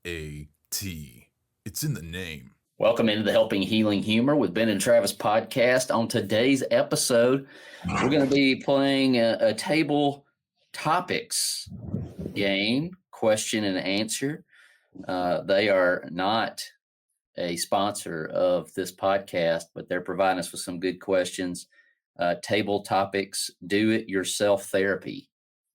T. It's in the name. Welcome into the Helping Healing Humor with Ben and Travis podcast. On today's episode, we're going to be playing a table topics game, question and answer. They are not a sponsor of this podcast, but they're providing us with some good questions. Table topics, do-it-yourself therapy.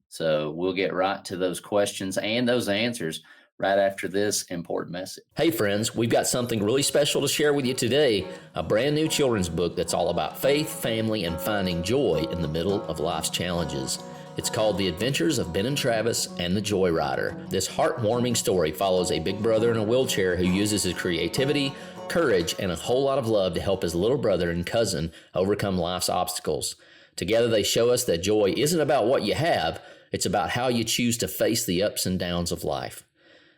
So we'll get right to those questions and those answers right after this important message. Hey friends, we've got something really special to share with you today, a brand new children's book that's all about faith, family, and finding joy in the middle of life's challenges. It's called The Adventures of Ben and Travis and the Joy Rider. This heartwarming story follows a big brother in a wheelchair who uses his creativity, courage, and a whole lot of love to help his little brother and cousin overcome life's obstacles. Together they show us that joy isn't about what you have, it's about how you choose to face the ups and downs of life.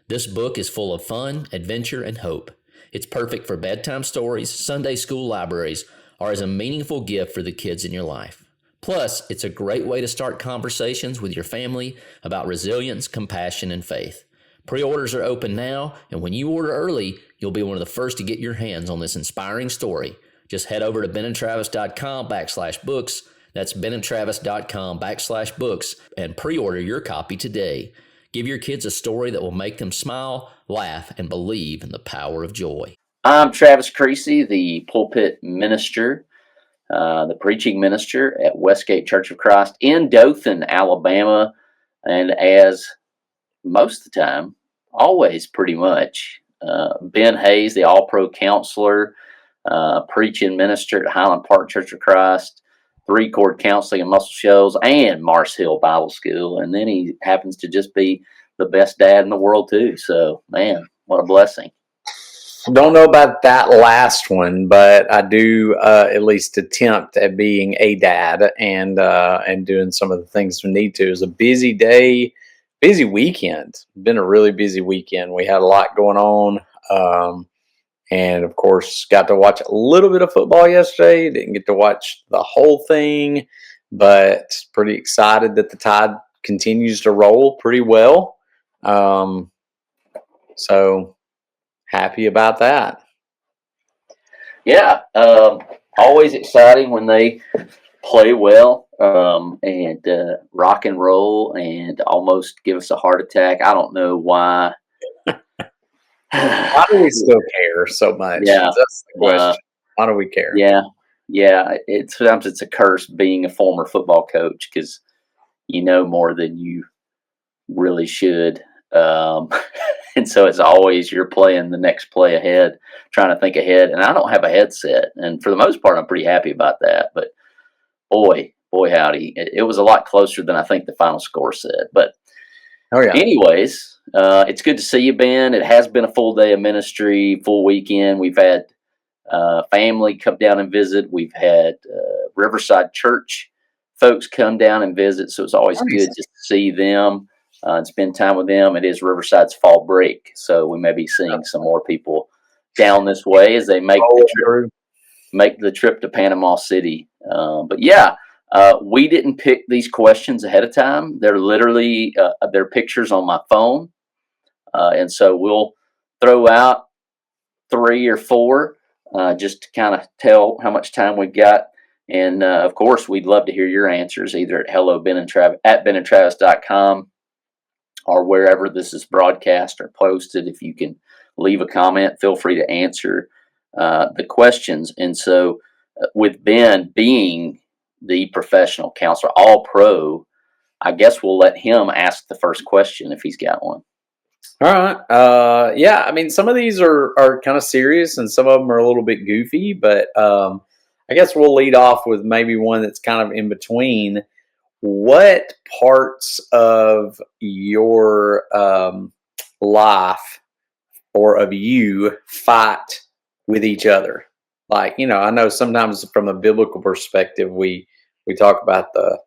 This book is full of fun, adventure, and hope. It's perfect for bedtime stories, Sunday school libraries, or as a meaningful gift for the kids in your life. Plus, it's a great way to start conversations with your family about resilience, compassion, and faith. Pre-orders are open now, and when you order early, you'll be one of the first to get your hands on this inspiring story. Just head over to benandtravis.com/books. That's benandtravis.com/books and pre-order your copy today. Give your kids a story that will make them smile, laugh, and believe in the power of joy. I'm Travis Creasy, the pulpit minister, the preaching minister at Westgate Church of Christ in Dothan, Alabama. And as most of the time, always pretty much, Ben Hayes, the all-pro counselor, preaching minister at Highland Park Church of Christ, 3-Chord Counseling and Muscle Shoals, and Mars Hill Bible School. And then he happens to just be the best dad in the world, too. So, man, what a blessing. Don't know about that last one, but I do at least attempt at being a dad and doing some of the things we need to. It was a busy day, busy weekend. Been a really busy weekend. We had a lot going on. And of course, got to watch a little bit of football yesterday. Didn't get to watch the whole thing, but pretty excited that the Tide continues to roll pretty well. So happy about that. Yeah, always exciting when they play well and rock and roll and almost give us a heart attack. I don't know why. Why do we still care so much? Yeah, that's the question. Why do we care? Yeah. Sometimes it's a curse being a former football coach because you know more than you really should, and so it's always you're playing the next play ahead, trying to think ahead. And I don't have a headset, and for the most part, I'm pretty happy about that. But boy, howdy, it was a lot closer than I think the final score said. But anyways. It's good to see you, Ben. It has been a full day of ministry, full weekend. We've had family come down and visit. We've had Riverside Church folks come down and visit. So it's always good just to see them and spend time with them. It is Riverside's fall break, so we may be seeing some more people down this way as they make the trip to Panama City. But yeah. We didn't pick these questions ahead of time. They're literally they're pictures on my phone. And so we'll throw out 3 or 4 just to kind of tell how much time we've got. And of course, we'd love to hear your answers either at benandtravis.com or wherever this is broadcast or posted. If you can leave a comment, feel free to answer the questions. And so with Ben being the professional counselor, all pro, I guess we'll let him ask the first question if he's got one. All right. Yeah, I mean, some of these are kind of serious and some of them are a little bit goofy, but I guess we'll lead off with maybe one that's kind of in between. What parts of your life or of you fight with each other? Like, I know sometimes from a biblical perspective, we talk about the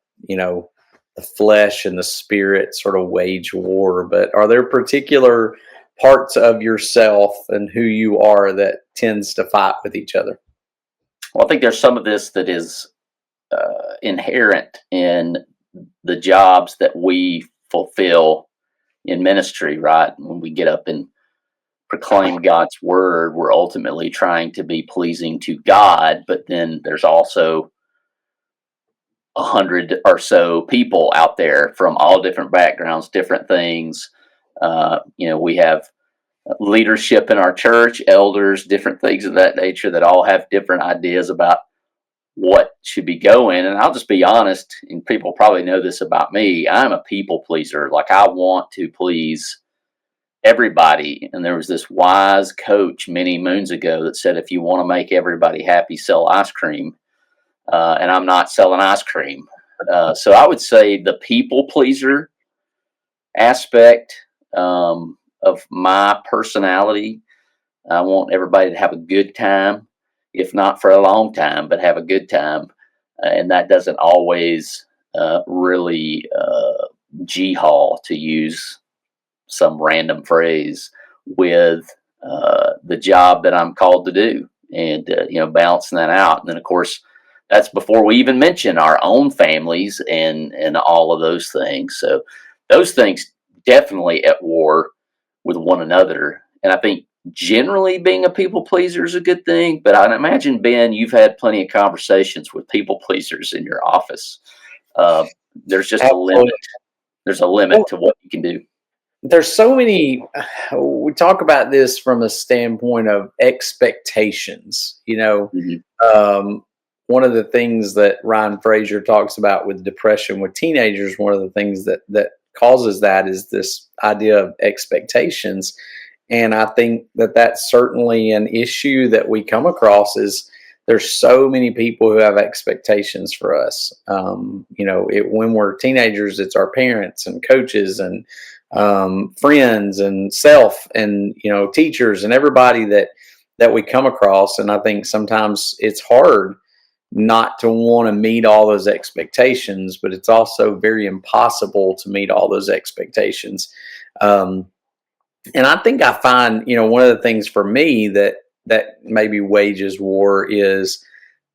flesh and the spirit sort of wage war, but are there particular parts of yourself and who you are that tends to fight with each other? Well, I think there's some of this that is inherent in the jobs that we fulfill in ministry, right? When we get up and proclaim God's word, we're ultimately trying to be pleasing to God. But then there's also 100 or so people out there from all different backgrounds, different things. We have leadership in our church, elders, different things of that nature that all have different ideas about what should be going. And I'll just be honest, and people probably know this about me. I'm a people pleaser. Like, I want to please everybody. And there was this wise coach many moons ago that said, if you want to make everybody happy, sell ice cream. And I'm not selling ice cream. So I would say the people pleaser aspect of my personality. I want everybody to have a good time, if not for a long time, but have a good time. And that doesn't always really G-haul, to use some random phrase, with the job that I'm called to do, and balancing that out. And then, of course, that's before we even mention our own families and all of those things. So those things definitely at war with one another. And I think generally being a people pleaser is a good thing. But I imagine, Ben, you've had plenty of conversations with people pleasers in your office. There's just a limit. There's a limit to what you can do. There's so many. We talk about this from a standpoint of expectations. One of the things that Ryan Fraser talks about with depression with teenagers, one of the things that causes that is this idea of expectations. And I think that that's certainly an issue that we come across. Is there's so many people who have expectations for us. When we're teenagers, it's our parents and coaches and friends and self and teachers and everybody that we come across. And I think sometimes it's hard not to want to meet all those expectations, but it's also very impossible to meet all those expectations. And I think I find, one of the things for me that maybe wages war is,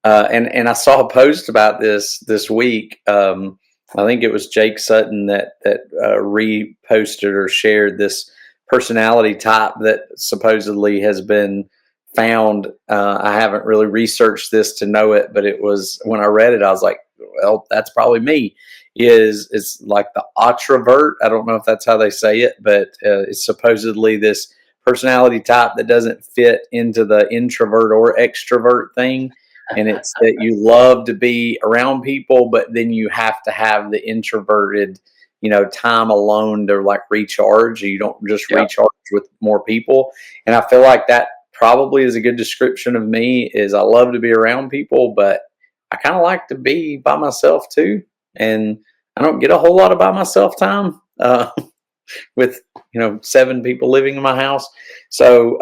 and I saw a post about this week. I think it was Jake Sutton that reposted or shared this personality type that supposedly has been found. I haven't really researched this to know it, but it was, when I read it, I was like, well, that's probably me. Is like the introvert. I don't know if that's how they say it, but it's supposedly this personality type that doesn't fit into the introvert or extrovert thing. And it's that you love to be around people, but then you have to have the introverted, time alone to like recharge. You don't just recharge with more people. And I feel like that probably is a good description of me. Is I love to be around people, but I kind of like to be by myself too. And I don't get a whole lot of by myself time with 7 people living in my house. So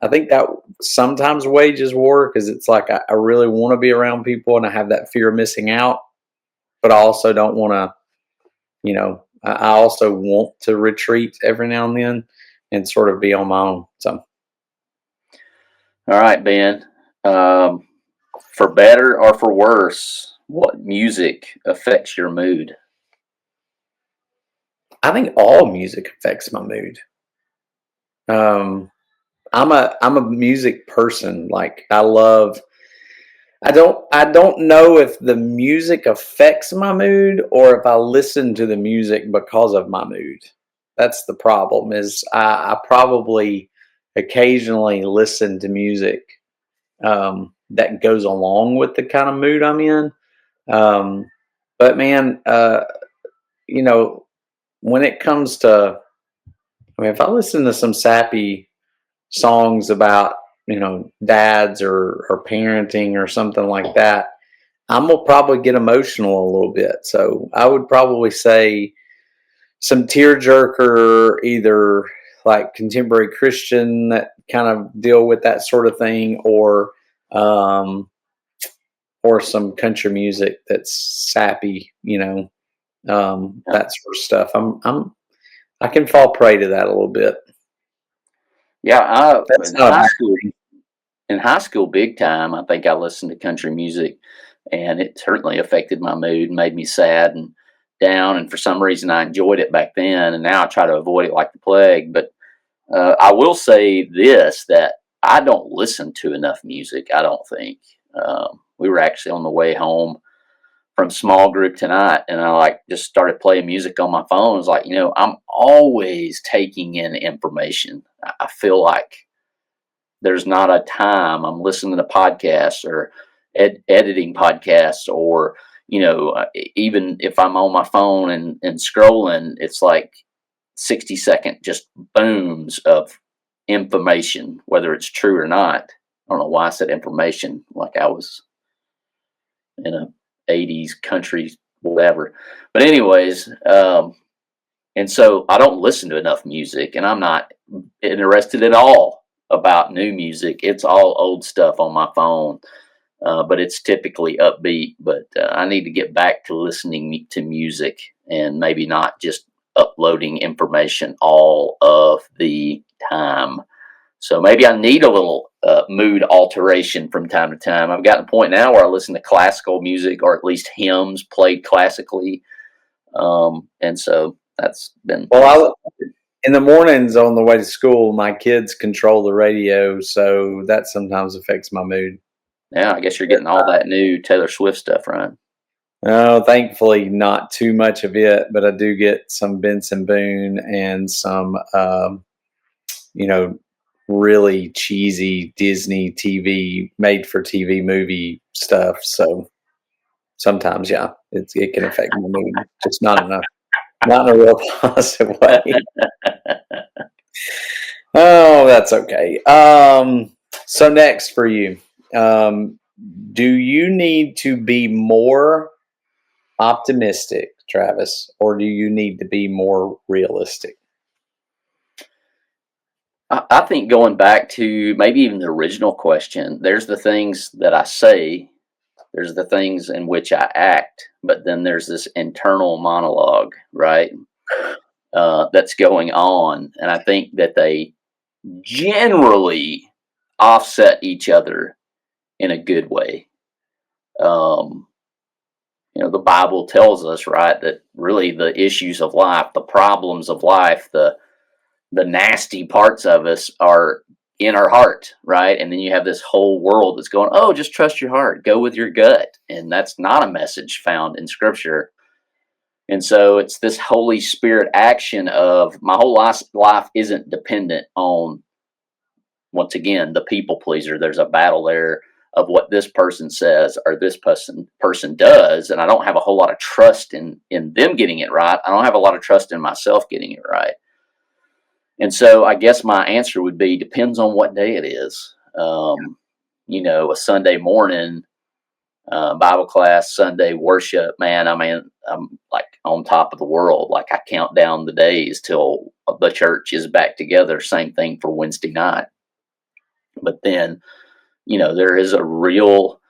I think that sometimes wages war, because it's like I really want to be around people and I have that fear of missing out, but I also don't want to, I also want to retreat every now and then and sort of be on my own. So, all right, Ben. For better or for worse, what music affects your mood? I think all music affects my mood. I'm a music person. Like I don't know if the music affects my mood or if I listen to the music because of my mood. That's the problem. Is I probably occasionally listen to music that goes along with the kind of mood I'm in. But man, when it comes to, if I listen to some sappy songs about, dads or parenting or something like that, I'm going to probably get emotional a little bit. So I would probably say some tearjerker, either like contemporary Christian that kind of deal with that sort of thing, or some country music that's sappy, that sort of stuff. I can fall prey to that a little bit. Yeah, in high school, big time. I think I listened to country music, and it certainly affected my mood, made me sad and down. And for some reason, I enjoyed it back then, and now I try to avoid it like the plague. But I will say this, that I don't listen to enough music, I don't think. We were actually on the way home from small group tonight, and I just started playing music on my phone. It's like, I'm always taking in information. I feel like there's not a time I'm listening to podcasts or editing podcasts, or even if I'm on my phone and scrolling, it's like 60-second just booms of information, whether it's true or not. I don't know why I said information, like I was in a 80s country, whatever. But anyways, and so I don't listen to enough music, and I'm not interested at all about new music. It's all old stuff on my phone, but it's typically upbeat. But I need to get back to listening to music, and maybe not just uploading information all of the time. So maybe I need a little mood alteration from time to time. I've gotten to the point now where I listen to classical music, or at least hymns played classically. And so that's been... Well, in the mornings on the way to school, my kids control the radio, so that sometimes affects my mood. Yeah, I guess you're getting all that new Taylor Swift stuff, right? No, thankfully not too much of it, but I do get some Benson Boone and some, really cheesy Disney TV, made for TV movie stuff. So sometimes, yeah, it can affect my mood. Just not enough, not in a real positive way. Oh, that's okay. So next for you, do you need to be more optimistic, Travis, or do you need to be more realistic? I think going back to maybe even the original question, there's the things that I say, there's the things in which I act, but then there's this internal monologue, right? That's going on. And I think that they generally offset each other in a good way. The Bible tells us, right, that really the issues of life, the problems of life, the nasty parts of us are in our heart, right? And then you have this whole world that's going, oh, just trust your heart, go with your gut. And that's not a message found in Scripture. And so it's this Holy Spirit action of my whole life isn't dependent on, once again, the people pleaser. There's a battle there of what this person says or this person does, and I don't have a whole lot of trust in them getting it right. I don't have a lot of trust in myself getting it right. And so I guess my answer would be, depends on what day it is. A Sunday morning Bible class, Sunday worship, man, I mean, I'm like on top of the world. Like I count down the days till the church is back together. Same thing for Wednesday night. But then, there is a real,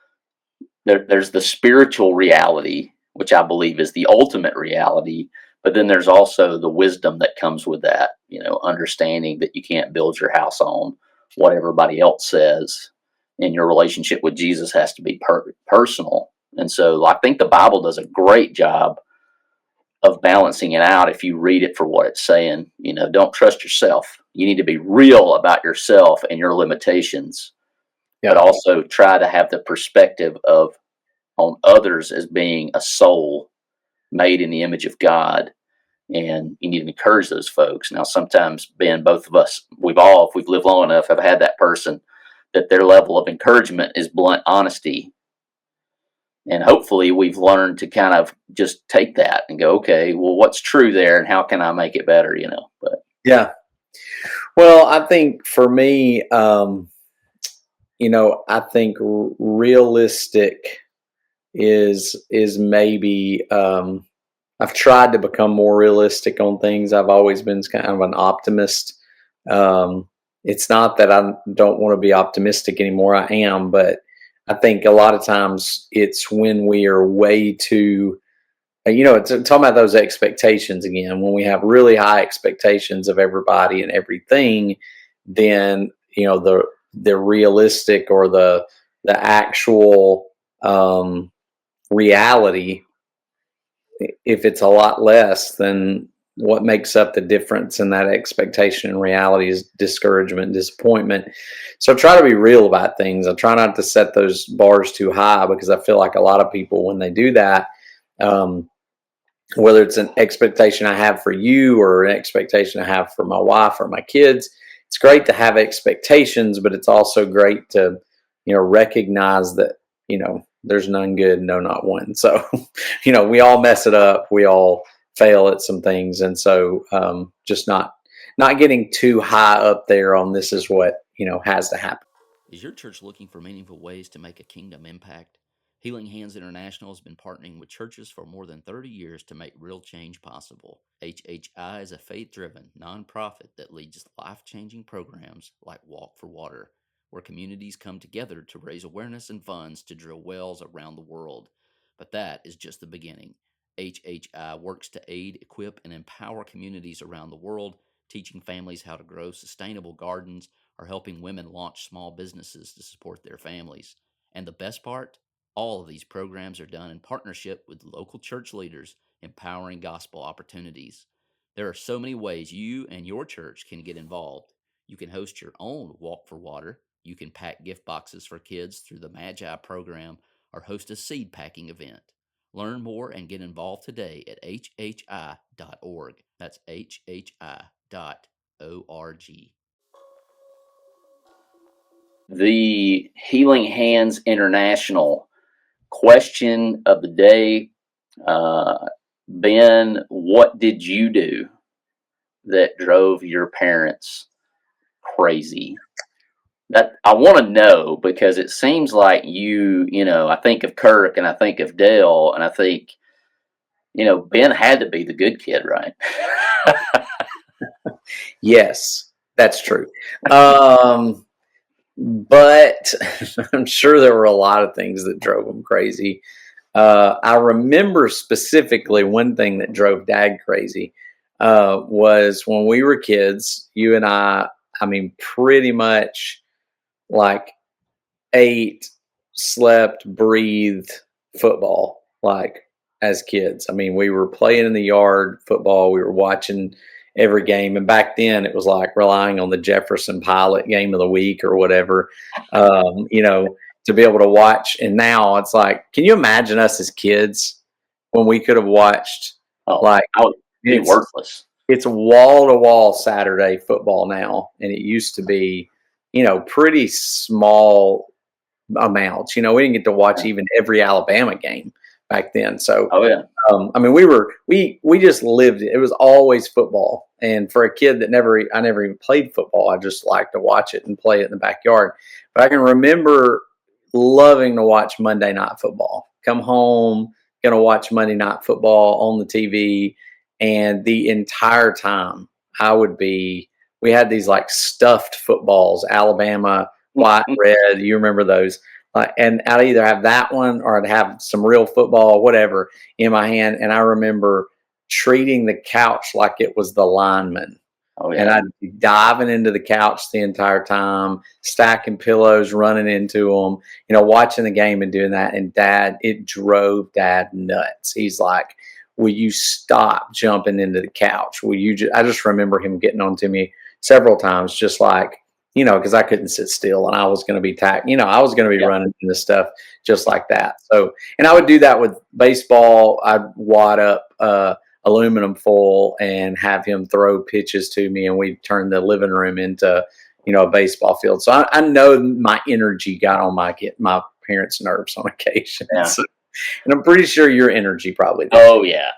there's the spiritual reality, which I believe is the ultimate reality. But then there's also the wisdom that comes with that, understanding that you can't build your house on what everybody else says, and your relationship with Jesus has to be personal. And so I think the Bible does a great job of balancing it out if you read it for what it's saying. Don't trust yourself. You need to be real about yourself and your limitations, but also try to have the perspective on others as being a soul made in the image of God. And you need to encourage those folks. Now, sometimes, Ben, both of us, if we've lived long enough, have had that person that their level of encouragement is blunt honesty. And hopefully we've learned to kind of just take that and go, okay, well, what's true there and how can I make it better, But yeah. Well, I think for me, I think realistic is maybe, I've tried to become more realistic on things. I've always been kind of an optimist. It's not that I don't want to be optimistic anymore. I am, but I think a lot of times it's when we are way too, it's talking about those expectations again. When we have really high expectations of everybody and everything, then, the realistic or the actual reality, if it's a lot less, then what makes up the difference in that expectation and reality is discouragement and disappointment. So I try to be real about things. I try not to set those bars too high, because I feel like a lot of people, when they do that, whether it's an expectation I have for you or an expectation I have for my wife or my kids, it's great to have expectations, but it's also great to, recognize that, there's none good, no, not one. So, we all mess it up. We all fail at some things. And so, just not getting too high up there on this is what, has to happen. Is your church looking for meaningful ways to make a kingdom impact? Healing Hands International has been partnering with churches for more than 30 years to make real change possible. HHI is a faith-driven nonprofit that leads life-changing programs like Walk for Water, where communities come together to raise awareness and funds to drill wells around the world. But that is just the beginning. HHI works to aid, equip, and empower communities around the world, teaching families how to grow sustainable gardens or helping women launch small businesses to support their families. And the best part? All of these programs are done in partnership with local church leaders, empowering gospel opportunities. There are so many ways you and your church can get involved. You can host your own Walk for Water. You can pack gift boxes for kids through the Magi program or host a seed packing event. Learn more and get involved today at hhi.org. That's hhi.org. The Healing Hands International question of the day. Ben, what did you do that drove your parents crazy? That I want to know, because it seems like I think of Kirk and I think of Dale, and I think, Ben had to be the good kid, right? Yes, that's true. But I'm sure there were a lot of things that drove them crazy. I remember specifically one thing that drove Dad crazy was when we were kids. You and I mean, pretty much like ate, slept, breathed football like as kids. I mean, we were playing in the yard football. We were watching every game. And back then it was like relying on the Jefferson Pilot game of the week or whatever, to be able to watch. And now it's like, can you imagine us as kids when we could have watched I would be worthless. It's wall to wall Saturday football now. And it used to be, pretty small amounts. We didn't get to watch even every Alabama game back then. So, I mean, we just lived it. It was always football. And for a kid that I never even played football, I just liked to watch it and play it in the backyard. But I can remember loving to watch Monday Night Football. Come home, going to watch Monday Night Football on the TV. And the entire time we had these like stuffed footballs, Alabama, white, red. You remember those? And I'd either have that one or I'd have some real football, whatever, in my hand. And I remember treating the couch like it was the lineman. Oh, yeah. And I'd be diving into the couch the entire time, stacking pillows, running into them, watching the game and doing that. And it drove Dad nuts. He's like, will you stop jumping into the couch? I just remember him getting on to me several times, just like, because I couldn't sit still and I was going to be I was going to be running into stuff just like that. So, and I would do that with baseball. I'd wad up aluminum foil and have him throw pitches to me, and we'd turn the living room into, a baseball field. So I know my energy got on my parents' nerves on occasion. Yeah. So, and I'm pretty sure your energy probably did. Oh, yeah.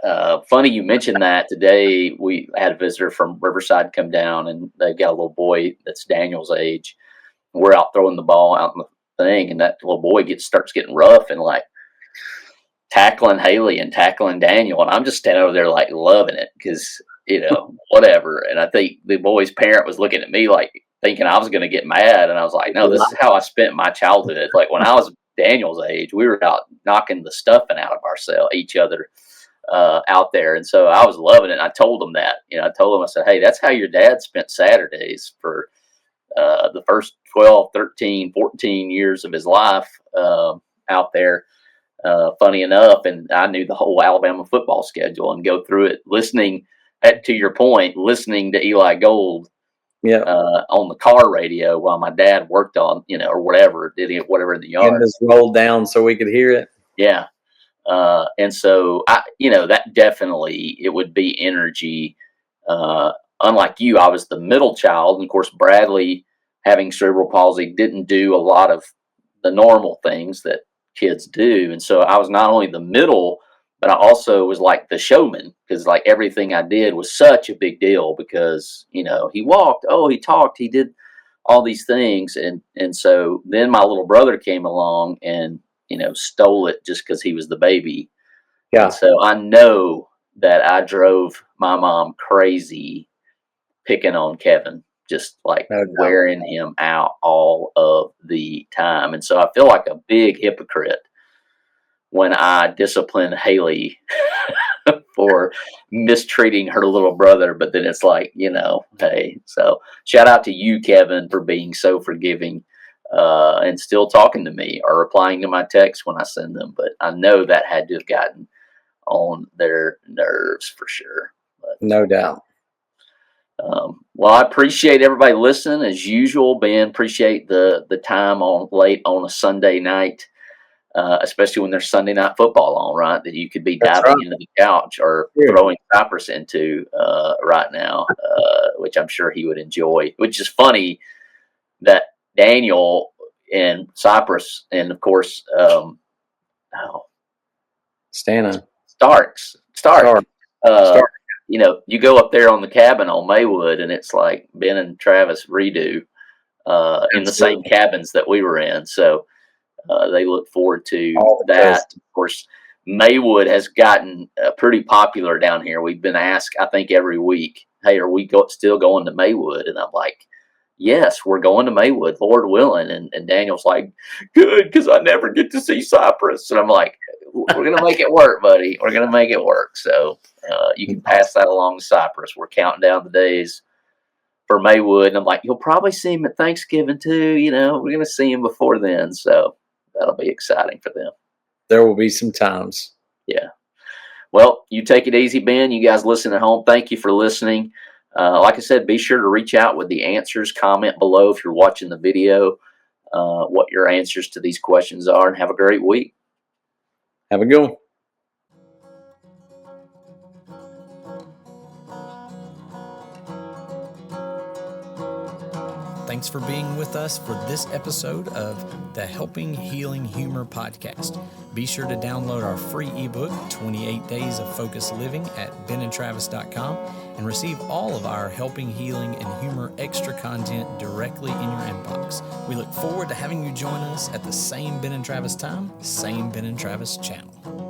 Funny you mentioned that. Today we had a visitor from Riverside come down, and they've got a little boy that's Daniel's age. We're out throwing the ball out in the thing, and that little boy starts getting rough and like tackling Haley and tackling Daniel. And I'm just standing over there like loving it because, whatever. And I think the boy's parent was looking at me like thinking I was going to get mad. And I was like, no, this is how I spent my childhood. Like when I was Daniel's age, we were out knocking the stuffing out of each other out there. And so I was loving it. And I told him that, I said, hey, that's how your dad spent Saturdays for the first 12, 13, 14 years of his life out there. Funny enough. And I knew the whole Alabama football schedule and go through it, listening to your point, listening to Eli Gold Yeah. on the car radio while my dad worked on, or whatever, whatever in the And yard. just rolled down so we could hear it. Yeah. And so that definitely, it would be energy. Unlike you, I was the middle child. And of course, Bradley, having cerebral palsy, didn't do a lot of the normal things that kids do. And so I was not only the middle, but I also was like the showman, because like everything I did was such a big deal because, he walked, he talked, he did all these things. And so then my little brother came along and, stole it just because he was the baby. Yeah. And so I know that I drove my mom crazy picking on Kevin, just like No doubt. wearing him out all of the time. And so I feel like a big hypocrite when I discipline Haley for mistreating her little brother. But then it's like, hey, so shout out to you, Kevin, for being so forgiving and still talking to me or replying to my texts when I send them. But I know that had to have gotten on their nerves for sure. But, no doubt. Well, I appreciate everybody listening as usual. Ben, appreciate the time late on a Sunday night, especially when there's Sunday night football on, right? That you could be That's diving right. into the couch or throwing Cypress into right now, which I'm sure he would enjoy. Which is funny that Daniel and Cypress and of course Stana. Starks. Stark. You go up there on the cabin on Maywood, and it's like Ben and Travis redo in the same cabins that we were in. So they look forward to that. Of course, Maywood has gotten pretty popular down here. We've been asked, I think, every week, hey, are we still going to Maywood? And I'm like, yes, we're going to Maywood, Lord willing. And Daniel's like, good, because I never get to see Cypress. And I'm like, we're going to make it work, buddy. We're going to make it work. So you can pass that along to Cypress. We're counting down the days for Maywood. And I'm like, you'll probably see him at Thanksgiving too. We're going to see him before then. So that'll be exciting for them. There will be some times. Yeah. Well, you take it easy, Ben. You guys listen at home. Thank you for listening. Like I said, be sure to reach out with the answers. Comment below if you're watching the video what your answers to these questions are, and have a great week. Have a good one. Thanks for being with us for this episode of the Helping Healing Humor podcast. Be sure to download our free ebook, 28 Days of Focused Living, at benandtravis.com and receive all of our Helping Healing and Humor extra content directly in your inbox. We look forward to having you join us at the same Ben and Travis time, same Ben and Travis channel.